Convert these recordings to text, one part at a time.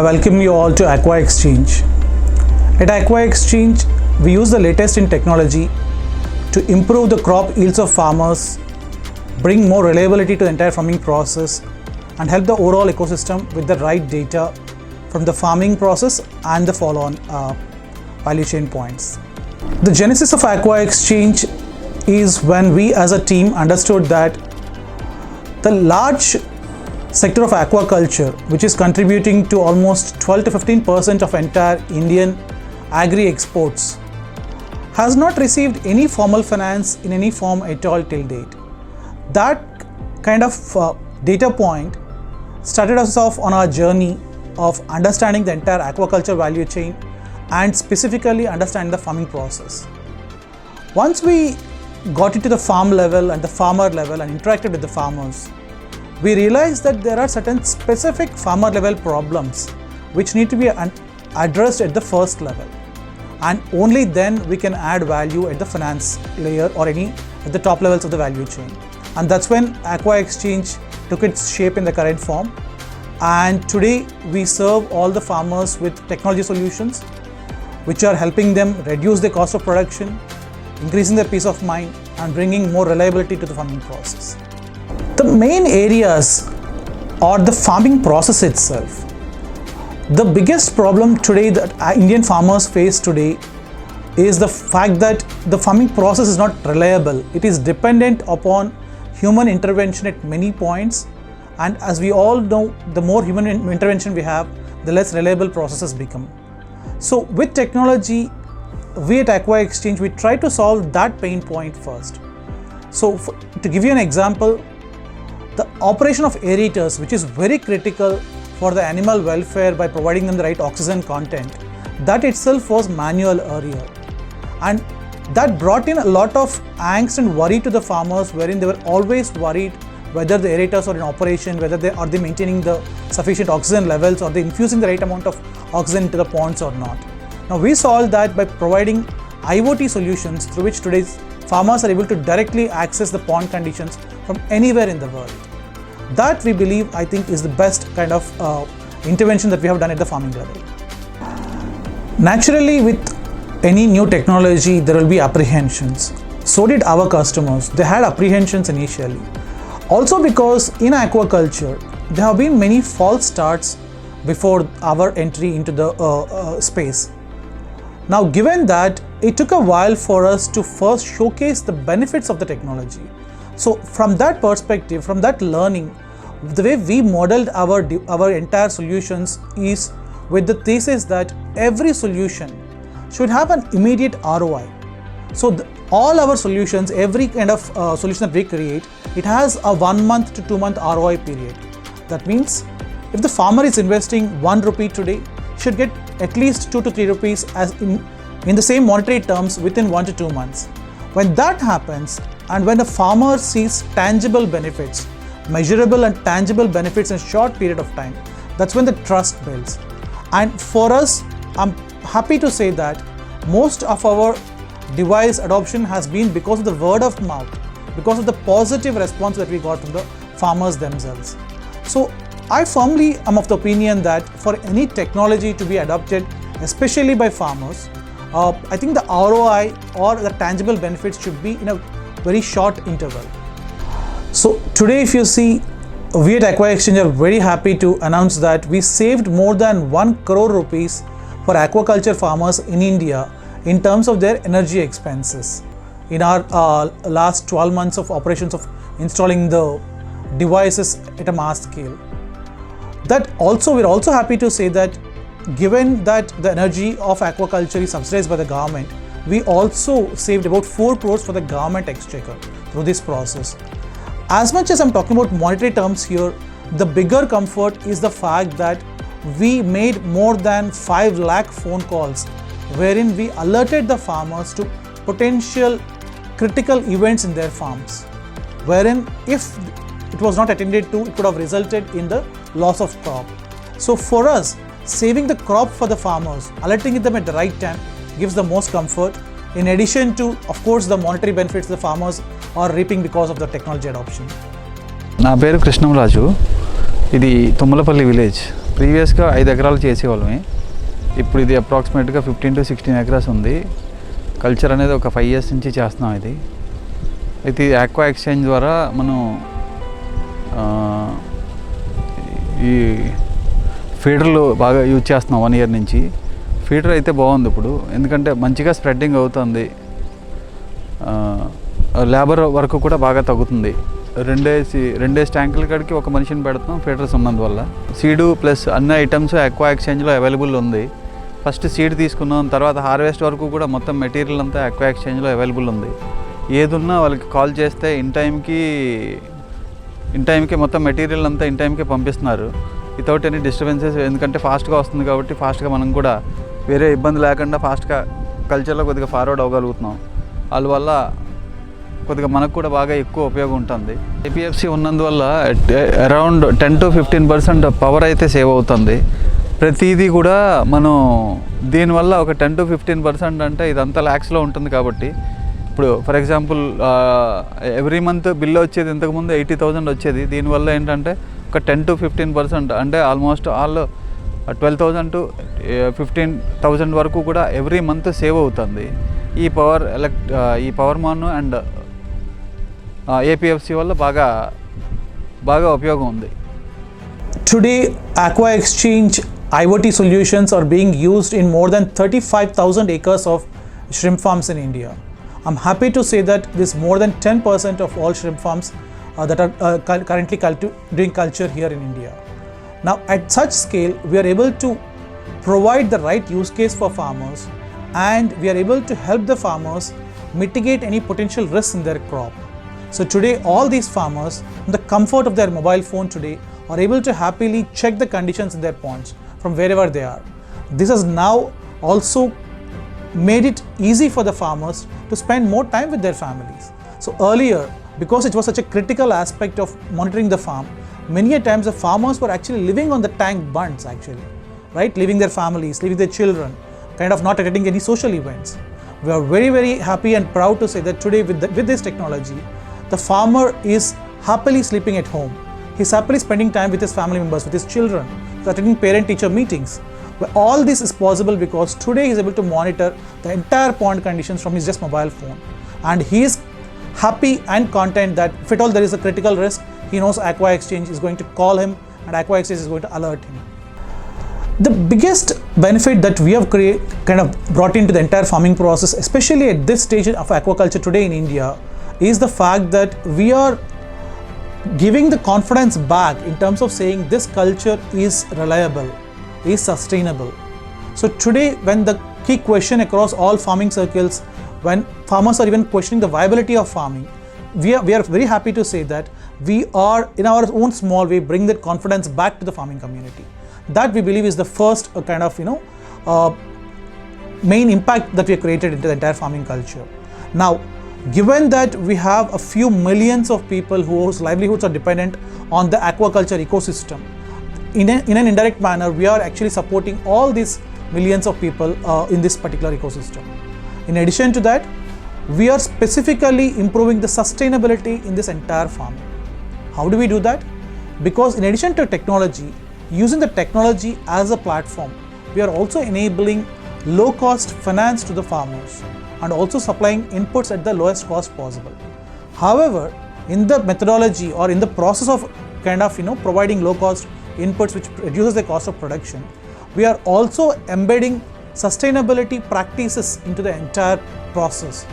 I welcome you all to Aqua Exchange. At Aqua Exchange, we use the latest in technology to improve the crop yields of farmers, bring more reliability to the entire farming process, and help the overall ecosystem with the right data from the farming process and the follow-on value chain points. The genesis of Aqua Exchange is when we as a team understood that the large sector of aquaculture, which is contributing to almost 12 to 15% of entire Indian agri exports, has not received any formal finance in any form at all till date. That kind of data point started us off on our journey of understanding the entire aquaculture value chain and specifically understanding the farming process. Once we got into the farm level and the farmer level and interacted with the farmers, we realized that there are certain specific farmer level problems which need to be addressed at the first level, and only then we can add value at the finance layer or at the top levels of the value chain. And that's when Aqua Exchange took its shape in the current form, and today we serve all the farmers with technology solutions which are helping them reduce the cost of production, increasing their peace of mind, and bringing more reliability to the farming process. The main areas are the farming process itself. The biggest problem today that Indian farmers face today is the fact that the farming process is not reliable. It is dependent upon human intervention at many points, and as we all know, the more human intervention we have, the less reliable processes become. So with technology, we at Aqua Exchange, we try to solve that pain point first. So to give you an example, the operation of aerators, which is very critical for the animal welfare by providing them the right oxygen content, that itself was manual earlier, and that brought in a lot of angst and worry to the farmers, wherein they were always worried whether the aerators are in operation, whether they are maintaining the sufficient oxygen levels, or they infusing the right amount of oxygen into the ponds or not. Now we solved that by providing IoT solutions through which today's farmers are able to directly access the pond conditions from anywhere in the world. That we believe, I think, is the best kind of intervention that we have done at the farming level. Naturally, with any new technology, there will be apprehensions. So did our customers. They had apprehensions initially. Also because in aquaculture, there have been many false starts before our entry into the space. Now, given that, it took a while for us to first showcase the benefits of the technology. So from that perspective, from that learning, the way we modeled our entire solutions is with the thesis that every solution should have an immediate ROI. So all our solutions, every kind of solution that we create, it has a 1 month to 2 month ROI period. That means if the farmer is investing 1 rupee today, should get at least 2 to 3 rupees as in the same monetary terms within 1 to 2 months. When that happens, and when a farmer sees tangible benefits, measurable and tangible benefits in a short period of time, that's when the trust builds. And for us, I'm happy to say that most of our device adoption has been because of the word of mouth, because of the positive response that we got from the farmers themselves. So I firmly am of the opinion that for any technology to be adopted, especially by farmers, I think the ROI or the tangible benefits should be in a very short interval. So today, if you see, we at Aqua Exchange are very happy to announce that we saved more than 1 crore rupees for aquaculture farmers in India in terms of their energy expenses in our last 12 months of operations of installing the devices at a mass scale. That also, we're also happy to say that given that the energy of aquaculture is subsidized by the government, we also saved about 4 crores for the government exchequer through this process. As much as I'm talking about monetary terms here, the bigger comfort is the fact that we made more than 5 lakh phone calls wherein we alerted the farmers to potential critical events in their farms, wherein if it was not attended to, it could have resulted in the loss of crop. So for us, saving the crop for the farmers, alerting them at the right time gives the most comfort, in addition to, of course, the monetary benefits the farmers are reaping because of the technology adoption. నా పేరు కృష్ణరాజు. ఇది Tummalapalli village ప్రీవియస్గా 5 ఎకరాలు చేసేవాళ్ళమే. ఇప్పుడు ఇది అప్రాక్సిమేట్గా 15 to 16 acres ఉంది. Culture అనేది ఒక 5 years నుంచి చేస్తున్నాం. ఇది అయితే ఆక్వా ఎక్స్చేంజ్ ద్వారా మనం ఈ ఫీడర్లు బాగా యూజ్ చేస్తున్నాం 1 year నుంచి. ఫీడర్ అయితే బాగుంది ఇప్పుడు, ఎందుకంటే మంచిగా స్ప్రెడ్డింగ్ అవుతుంది. లేబర్ వర్క్ కూడా బాగా తగ్గుతుంది. రెండేసి ట్యాంకుల కాడికి ఒక మనిషిని పెడుతున్నాం ఫీడర్స్ ఉన్నందువల్ల. సీడు ప్లస్ అన్ని ఐటమ్స్ ఆక్వా ఎక్స్చేంజ్లో అవైలబుల్ ఉంది. ఫస్ట్ సీడ్ తీసుకున్నాం, తర్వాత హార్వెస్ట్ వరకు కూడా మొత్తం మెటీరియల్ అంతా ఆక్వా ఎక్స్చేంజ్లో అవైలబుల్ ఉంది. ఏదున్నా వాళ్ళకి కాల్ చేస్తే ఇన్ టైంకి మొత్తం మెటీరియల్ అంతా ఇన్ టైంకి పంపిస్తున్నారు వితౌట్ ఎనీ డిస్టర్బెన్సెస్. ఎందుకంటే ఫాస్ట్గా వస్తుంది కాబట్టి ఫాస్ట్గా మనం కూడా వేరే ఇబ్బంది లేకుండా ఫాస్ట్గా కల్చర్లో కొద్దిగా ఫార్వర్డ్ అవ్వగలుగుతున్నాం. అందువల్ల కొద్దిగా మనకు కూడా బాగా ఎక్కువ ఉపయోగం ఉంటుంది. ఏపీఎఫ్సి ఉన్నందువల్ల అరౌండ్ 10 to 15% పవర్ అయితే సేవ్ అవుతుంది. ప్రతిదీ కూడా మనం దీనివల్ల ఒక 10 to 15% అంటే ఇదంతా ల్యాక్స్లో ఉంటుంది. కాబట్టి ఇప్పుడు for example every month bill వచ్చేది ఇంతకుముందు 80,000 వచ్చేది. దీనివల్ల ఏంటంటే ఒక 10 to 15% అంటే ఆల్మోస్ట్ ఆల్ 12,000 to 15,000 వరకు కూడా ఎవ్రీ మంత్ సేవ్ అవుతుంది. ఈ పవర్ మాన్ అండ్ ఏపీఎఫ్సి వల్ల బాగా ఉపయోగం ఉంది. Today, Aqua Exchange IoT solutions are being used in more than 35,000 acres of shrimp farms in India. I'm happy to say that this more than 10% of all shrimp farms that are currently doing culture here in India. Now, at such scale, we are able to provide the right use case for farmers, and we are able to help the farmers mitigate any potential risks in their crop. So today, all these farmers, in the comfort of their mobile phone today, are able to happily check the conditions in their ponds from wherever they are. This has now also made it easy for the farmers to spend more time with their families. So earlier, because it was such a critical aspect of monitoring the farm, many a times the farmers were actually living on the tank bunds actually, right? Leaving their families, leaving their children, kind of not attending any social events. We are very, very happy and proud to say that today with this technology, the farmer is happily sleeping at home. He's happily spending time with his family members, with his children, attending parent-teacher meetings. Well, all this is possible because today he is able to monitor the entire pond conditions from his just mobile phone. And he is happy and content that if at all there is a critical risk, he knows Aqua Exchange is going to call him and Aqua Exchange is going to alert him. The biggest benefit that we have kind of brought into the entire farming process, especially at this stage of aquaculture today in India, is the fact that we are giving the confidence back in terms of saying this culture is reliable, is sustainable. So today, when the key question across all farming circles, when farmers are even questioning the viability of farming, we are very happy to say that we are in our own small way bring that confidence back to the farming community. That we believe is the first kind of main impact that we have created into the entire farming culture. Now, given that we have a few millions of people whose livelihoods are dependent on the aquaculture ecosystem, in an indirect manner, we are actually supporting all these millions of people in this particular ecosystem. In addition to that, we are specifically improving the sustainability in this entire farming. How do we do that? Because in addition to technology, using the technology as a platform, we are also enabling low-cost finance to the farmers and also supplying inputs at the lowest cost possible. However, in the methodology or in the process of kind of providing low-cost inputs which reduces the cost of production, we are also embedding sustainability practices into the entire process,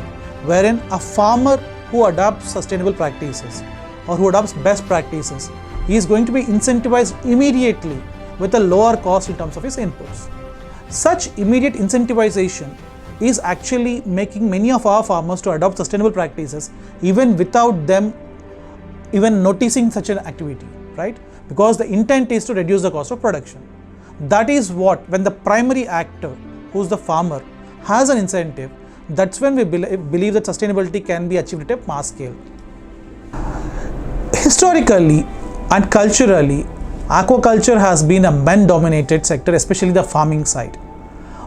wherein a farmer who adopts sustainable practices or who adopts best practices, he is going to be incentivized immediately with a lower cost in terms of his inputs. Such immediate incentivization is actually making many of our farmers to adopt sustainable practices even without them even noticing such an activity, right? Because the intent is to reduce the cost of production. That is what, when the primary actor, who's the farmer, has an incentive, that's when we believe that sustainability can be achieved at a mass scale. Historically and culturally, aquaculture has been a men-dominated sector, especially the farming side.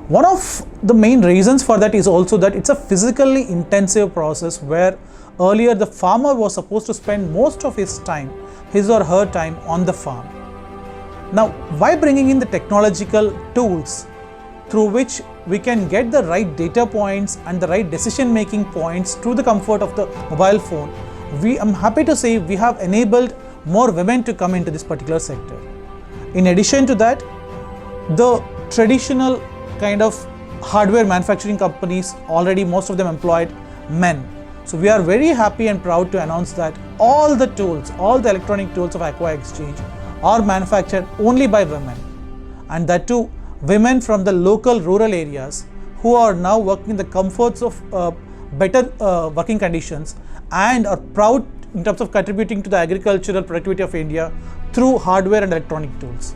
One of the main reasons for that is also that it's a physically intensive process where earlier the farmer was supposed to spend most of his or her time on the farm. Now, why bringing in the technological tools through which we can get the right data points and the right decision making points through the comfort of the mobile phone, I'm happy to say we have enabled more women to come into this particular sector. In addition to that, the traditional kind of hardware manufacturing companies, already most of them employed men. So we are very happy and proud to announce that all the electronic tools of Aqua Exchange are manufactured only by women, and that too women from the local rural areas who are now working in the comforts of better working conditions and are proud in terms of contributing to the agricultural productivity of India through hardware and electronic tools.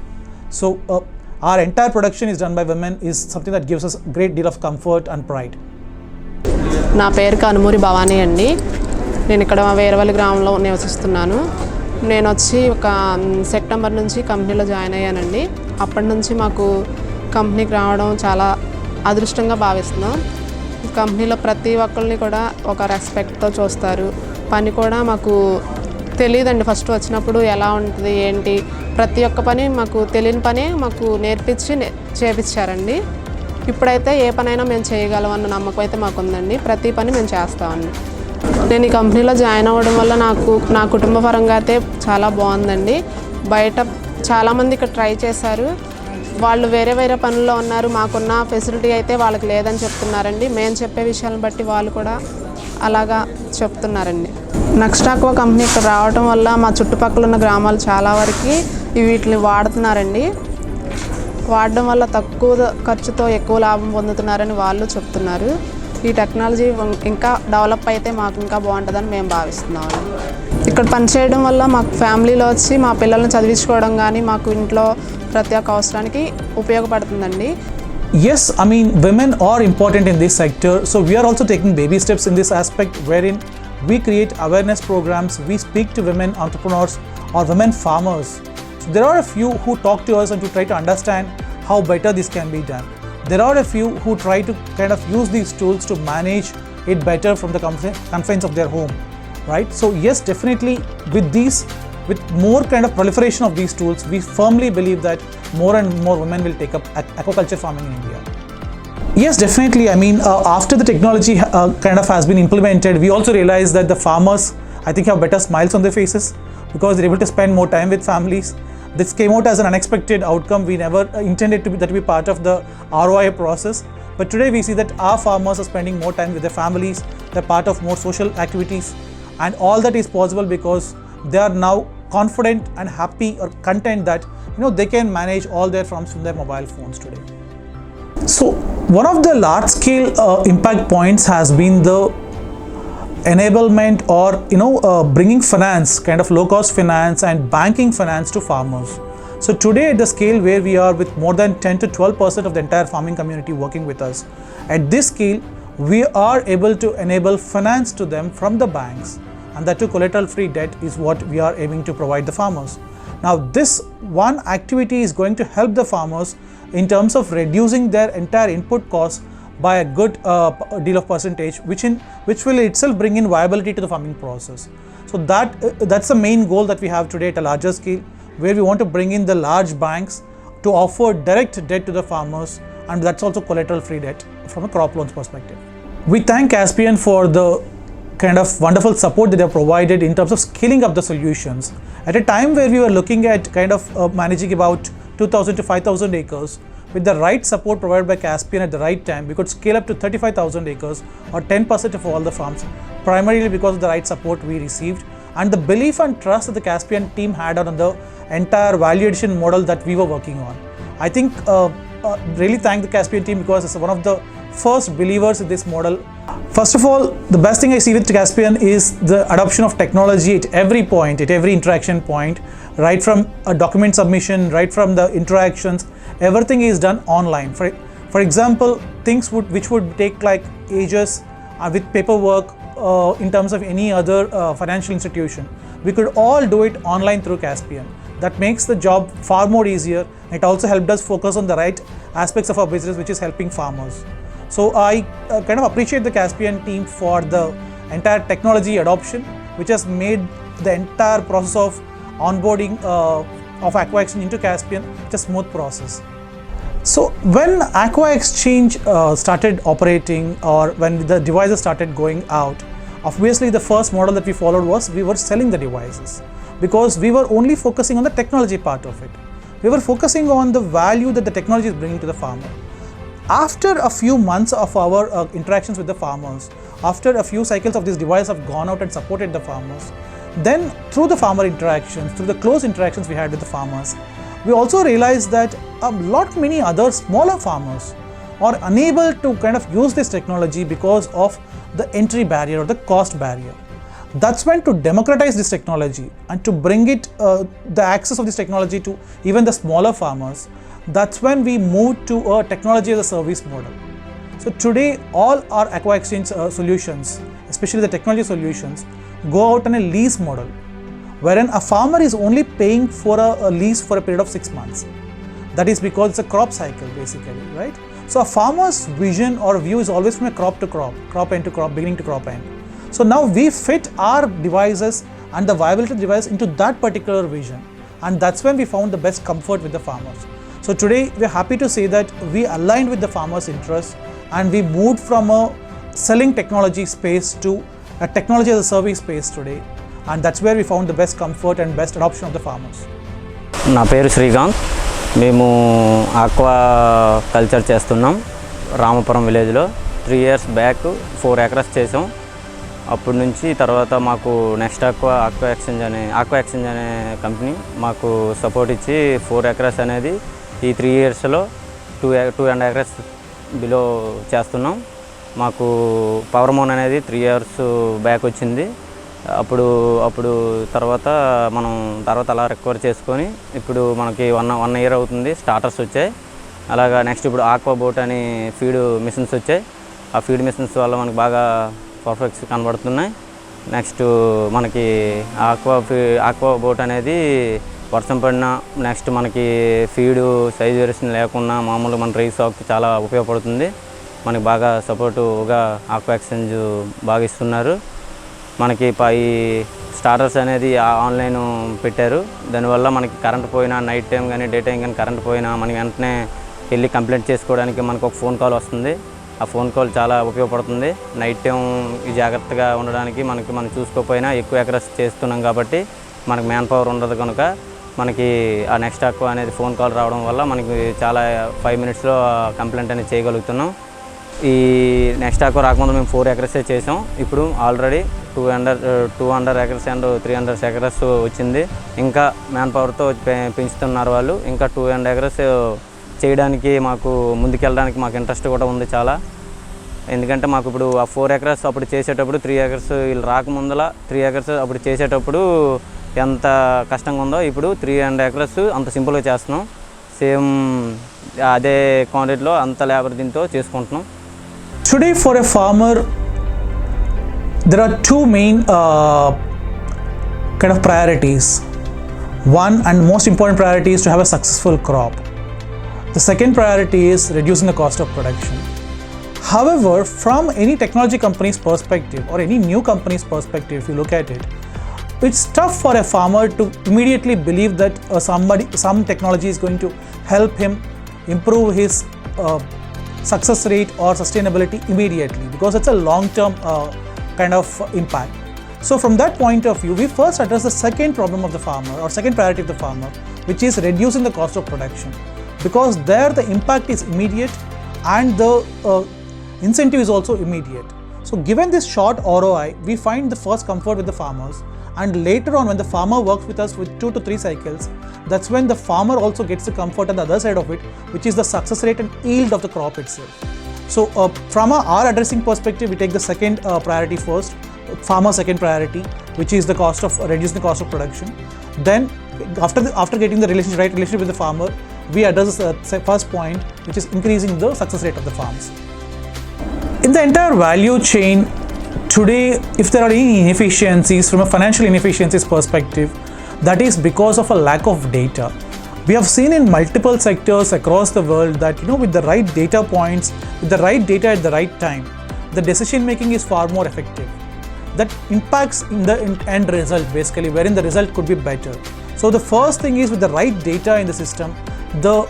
So our entire production is done by women is something that gives us a great deal of comfort and pride. నా పేరు కనుమూరి భవానీ అండి. నేను ఇక్కడ వేరవల్లి గ్రామంలో నివసిస్తున్నాను. నేను వచ్చి ఒక సెప్టెంబర్ నుంచి కంపెనీలో జాయిన్ అయ్యానండి. అప్పటి నుంచి మాకు కంపెనీకి రావడం చాలా అదృష్టంగా భావిస్తున్నాం. కంపెనీలో ప్రతి ఒక్కరిని కూడా ఒక రెస్పెక్ట్తో చూస్తారు. పని కూడా మాకు తెలియదండి, ఫస్ట్ వచ్చినప్పుడు ఎలా ఉంటుంది ఏంటి, ప్రతి ఒక్క పని మాకు తెలియని పని మాకు నేర్పించి చేపించారండి. ఇప్పుడైతే ఏ పనైనా మేము చేయగలం అన్న నమ్మకం అయితే మాకు ఉందండి. ప్రతి పని మేము చేస్తామండి. నేను ఈ కంపెనీలో జాయిన్ అవ్వడం వల్ల నా కుటుంబ పరంగా అయితే చాలా బాగుందండి. బయట చాలామంది ఇక్కడ ట్రై చేశారు, వాళ్ళు వేరే వేరే పనుల్లో ఉన్నారు, మాకున్న ఫెసిలిటీ అయితే వాళ్ళకి లేదని చెప్తున్నారండి. మేము చెప్పే విషయాలను బట్టి వాళ్ళు కూడా అలాగా చెప్తున్నారండి. నెక్స్ట్ ఆక్వా కంపెనీ ఇక్కడ రావడం వల్ల మా చుట్టుపక్కల ఉన్న గ్రామాలు చాలా వరకు వీటిని వాడుతున్నారండి. వాడడం వల్ల తక్కువ ఖర్చుతో ఎక్కువ లాభం పొందుతున్నారని వాళ్ళు చెప్తున్నారు. ఈ టెక్నాలజీ ఇంకా డెవలప్ అయితే మాకు ఇంకా బాగుంటుందని మేము భావిస్తున్నాము. ఇక్కడ పనిచేయడం వల్ల మాకు ఫ్యామిలీలో వచ్చి మా పిల్లల్ని చదివించుకోవడం కానీ మాకు ఇంట్లో ప్రతి ఒక్క అవసరానికి ఉపయోగపడుతుందండి. Yes, I mean, women are important in this sector, so we are also taking baby steps in this aspect, wherein we create awareness programs, we speak to women entrepreneurs or women farmers. So there are a few who talk to us and to try to understand how better this can be done. There are a few who try to kind of use these tools to manage it better from the confines of their home, right? So yes, definitely with more kind of proliferation of these tools, we firmly believe that more and more women will take up aquaculture farming in India. Yes, definitely. I mean, after the technology kind of has been implemented, we also realized that the farmers, I think, have better smiles on their faces because they're able to spend more time with families. This came out as an unexpected outcome. We never intended that to be part of the ROI process. But today we see that our farmers are spending more time with their families. They're part of more social activities. And all that is possible because they are now confident and happy or content that they can manage all their farms from their mobile phones today. So one of the large scale impact points has been the enablement or bringing finance, kind of low cost finance and banking finance to farmers. So today at the scale where we are with more than 10 to 12% of the entire farming community working with us, at this scale we are able to enable finance to them from the banks, and that too collateral free debt is what we are aiming to provide the farmers. Now this one activity is going to help the farmers in terms of reducing their entire input costs by a good deal of percentage, which will itself bring in viability to the farming process. So that's the main goal that we have today at a larger scale, where we want to bring in the large banks to offer direct debt to the farmers, and that's also collateral free debt from a crop loans perspective. We thank Caspian for the kind of wonderful support that they have provided in terms of scaling up the solutions. At a time where we were looking at kind of managing about 2,000 to 5,000 acres, with the right support provided by Caspian at the right time, we could scale up to 35,000 acres or 10% of all the farms, primarily because of the right support we received and the belief and trust that the Caspian team had on the entire value addition model that we were working on. I think really thank the Caspian team because it's one of the first believers in this model. First of all, the best thing I see with Caspian is the adoption of technology at every point, at every interaction point, right from a document submission, right from the interactions, everything is done online. For example, things which would take like ages with paperwork in terms of any other financial institution, we could all do it online through Caspian. That makes the job far more easier. It also helped us focus on the right aspects of our business, which is helping farmers. So I kind of appreciate the Caspian team for the entire technology adoption, which has made the entire process of onboarding of Aqua Exchange into Caspian, it's a smooth process. So when Aqua Exchange started operating, or when the devices started going out, obviously the first model that we followed was we were selling the devices, because we were only focusing on the technology part of it. We were focusing on the value that the technology is bringing to the farmer. After a few months of our interactions with the farmers, after a few cycles of this device have gone out and supported the farmers, then through the farmer interactions, through the close interactions we had with the farmers, we also realized that many other smaller farmers are unable to kind of use this technology because of the entry barrier or the cost barrier. That's when, to democratize this technology and to bring it the access of this technology to even the smaller farmers, that's when we moved to a technology as a service model. So today all our Aqua Exchange solutions, especially the technology solutions, go out on a lease model, wherein a farmer is only paying for a lease for a period of 6 months. That is because it's a crop cycle basically, right? So a farmer's vision or view is always from a crop to crop, crop end to crop, beginning to crop end. So now we fit our devices and the viability of the device into that particular vision, and that's when we found the best comfort with the farmers. So today we're happy to say that we aligned with the farmers' interests and we moved from a selling technology space to a technology as a service space today, and that's where we found the best comfort and best adoption of the farmers. నా పేరు శ్రీకాంత్. మేము aqua culture చేస్తున్నాం రామపురం విలేజ్లో. 3 years back 4 acres చేసాం. అప్పటి నుంచి తర్వాత మాకు నెక్స్ట్ ఆక్వా ఎక్స్చేంజ్ అనే కంపెనీ మాకు సపోర్ట్ ఇచ్చి 4 acres అనేది ఈ 3 yearsలో 2.5 acres బిలో చేస్తున్నాం. మాకు పవర్ మోన్ అనేది 3 years బ్యాక్ వచ్చింది. అప్పుడు తర్వాత అలా రికవర్ చేసుకొని ఇప్పుడు మనకి 1 year అవుతుంది. స్టార్టర్స్ వచ్చాయి. అలాగా నెక్స్ట్ ఇప్పుడు ఆక్వా బోట్ అని ఫీడ్ మిషన్స్ వచ్చాయి. ఆ ఫీడ్ మిషన్స్ వల్ల మనకు బాగా పర్ఫెక్ట్స్ కనబడుతున్నాయి. నెక్స్ట్ మనకి ఆక్వా బోట్ అనేది వర్షం పడినా నెక్స్ట్ మనకి ఫీడు సైజ్ వేరియేషన్ లేకుండా మామూలు మన డ్రై స్టాక్కి చాలా ఉపయోగపడుతుంది. మనకి బాగా సపోర్టుగా ఆక్వా ఎక్స్చేంజ్ బాగా ఇస్తున్నారు. మనకి ఈ స్టార్టర్స్ అనేది ఆన్లైన్ పెట్టారు. దానివల్ల మనకి కరెంట్ పోయినా నైట్ టైం కానీ డే టైం కానీ కరెంట్ పోయినా మనకి వెంటనే వెళ్ళి కంప్లైంట్ చేసుకోవడానికి మనకు ఒక ఫోన్ కాల్ వస్తుంది. ఆ ఫోన్ కాల్ చాలా ఉపయోగపడుతుంది. నైట్ టైం జాగ్రత్తగా ఉండడానికి మనం చూసుకోకపోయినా ఎక్కువ ఎకరస్ చేస్తున్నాం కాబట్టి మనకి మ్యాన్ పవర్ ఉండదు కనుక మనకి ఆ నెక్స్ట్ ఆక్వా అనేది ఫోన్ కాల్ రావడం వల్ల మనకి చాలా 5 minutesలో కంప్లైంట్ అనేది చేయగలుగుతున్నాం. ఈ నెక్స్ట్ ఆక్వా రాకముందు మేము 4 acres చేసాం. ఇప్పుడు ఆల్రెడీ 200 acres అండ్ 300 acres వచ్చింది. ఇంకా మ్యాన్ పవర్తో పెంచుతున్నారు వాళ్ళు. ఇంకా 200 acres చేయడానికి మాకు ముందుకెళ్ళడానికి మాకు ఇంట్రెస్ట్ కూడా ఉంది చాలా. ఎందుకంటే మాకు ఇప్పుడు ఆ 4 acres అప్పుడు చేసేటప్పుడు 3 acres వీళ్ళు రాకముందల 3 acres అప్పుడు చేసేటప్పుడు ఎంత కష్టంగా ఉందో ఇప్పుడు 300 acres అంత సింపుల్గా చేస్తున్నాం. సేమ్ అదే క్వాంటిటీలో అంత లేబర్ దీంతో చేసుకుంటున్నాం. Today for a farmer, there are 2 main kind of priorities. One and most important priority is to have a successful crop. The second priority is reducing the cost of production. However, from any technology company's perspective or any new company's perspective, if you look at it, it's tough for a farmer to immediately believe that some technology is going to help him improve his success rate or sustainability immediately, because it's a long-term kind of impact. So from that point of view, we first address the second problem of the farmer or second priority of the farmer, which is reducing the cost of production, because there the impact is immediate and the incentive is also immediate. So given this short ROI, we find the first comfort with the farmers, and later on when the farmer works with us with 2 to 3 cycles, that's when the farmer also gets the comfort on the other side of it, which is the success rate and yield of the crop itself. So from our addressing perspective, we take the second priority first, farmer second priority, which is the cost of reducing the cost of production. Then after getting the right relationship with the farmer, we address the first point, which is increasing the success rate of the farms. In the entire value chain today, if there are any inefficiencies from a financial inefficiencies perspective, that is because of a lack of data. We have seen in multiple sectors across the world that with the right data points, with the right data at the right time, the decision making is far more effective. That impacts in the end result basically, wherein the result could be better. So the first thing is, with the right data in the system, the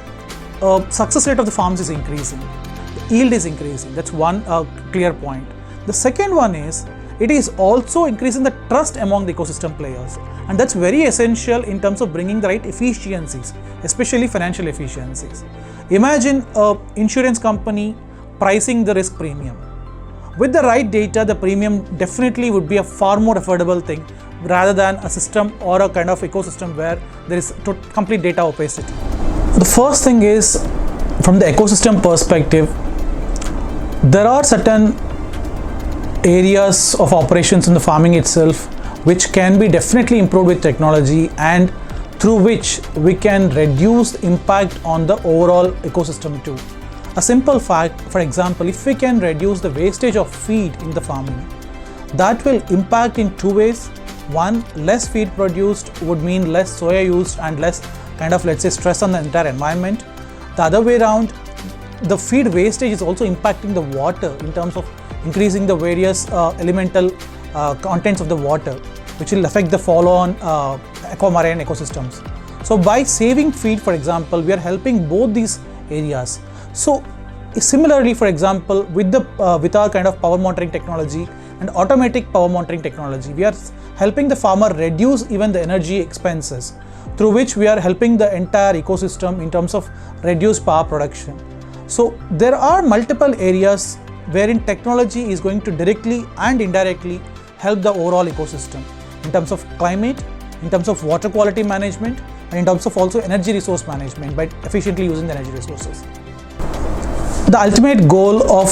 success rate of the farms is increasing, the yield is increasing. That's one clear point. The second one is, it is also increasing the trust among the ecosystem players, and that's very essential in terms of bringing the right efficiencies, especially financial efficiencies. Imagine an insurance company pricing the risk premium. With the right data, the premium definitely would be a far more affordable thing rather than a system or a kind of ecosystem where there is complete data opacity. The first thing is, from the ecosystem perspective, there are certain areas of operations in the farming itself which can be definitely improved with technology, and through which we can reduce the impact on the overall ecosystem too. A simple fact, for example, if we can reduce the wastage of feed in the farming, that will impact in two ways. One, less feed produced would mean less soya used and less kind of, let's say, stress on the entire environment. The other way around, the feed wastage is also impacting the water in terms of increasing the various elemental contents of the water, which will affect the follow-on aquamarine ecosystems. So by saving feed, for example, we are helping both these areas. So similarly, for example, with our kind of power monitoring technology and automatic power monitoring technology, we are helping the farmer reduce even the energy expenses, through which we are helping the entire ecosystem in terms of reduced power production. So there are multiple areas wherein technology is going to directly and indirectly help the overall ecosystem in terms of climate, in terms of water quality management, and in terms of also energy resource management by efficiently using the energy resources. The ultimate goal of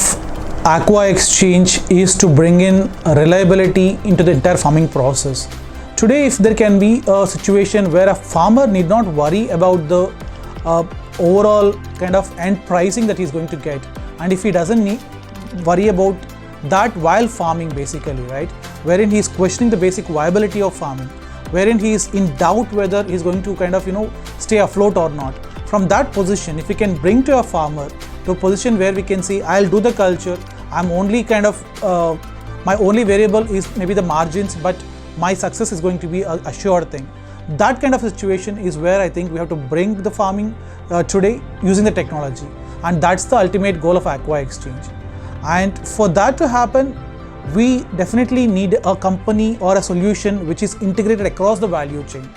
Aqua Exchange is to bring in reliability into the entire farming process. Today, if there can be a situation where a farmer need not worry about the overall kind of end pricing that he's going to get, and if he doesn't worry about that while farming, basically, right, wherein he's questioning the basic viability of farming, wherein he is in doubt whether he's going to kind of stay afloat or not. From that position, if we can bring to a farmer to a position where we can say, I'll do the culture, I'm only kind of my only variable is maybe the margins, but my success is going to be a sure thing. That kind of situation is where I think we have to bring the farming today using the technology, and that's the ultimate goal of Aqua Exchange. And for that to happen, we definitely need a company or a solution which is integrated across the value chain,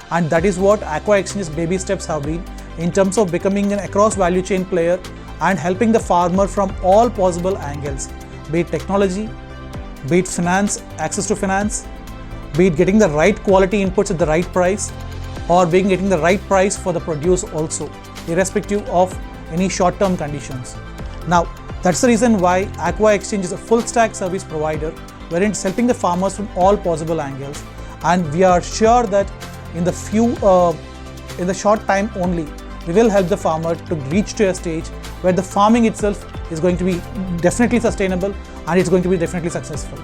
and that is what Aqua Exchange's baby steps have been in terms of becoming an across value chain player and helping the farmer from all possible angles, be it technology, be it finance, access to finance, be it getting the right quality inputs at the right price, or being getting the right price for the produce also, irrespective of any short-term conditions. Now, that's the reason why Aqua Exchange is a full stack service provider, wherein it's helping the farmers from all possible angles, and we are sure that in the short time only, we will help the farmer to reach to a stage where the farming itself is going to be definitely sustainable and it's going to be definitely successful.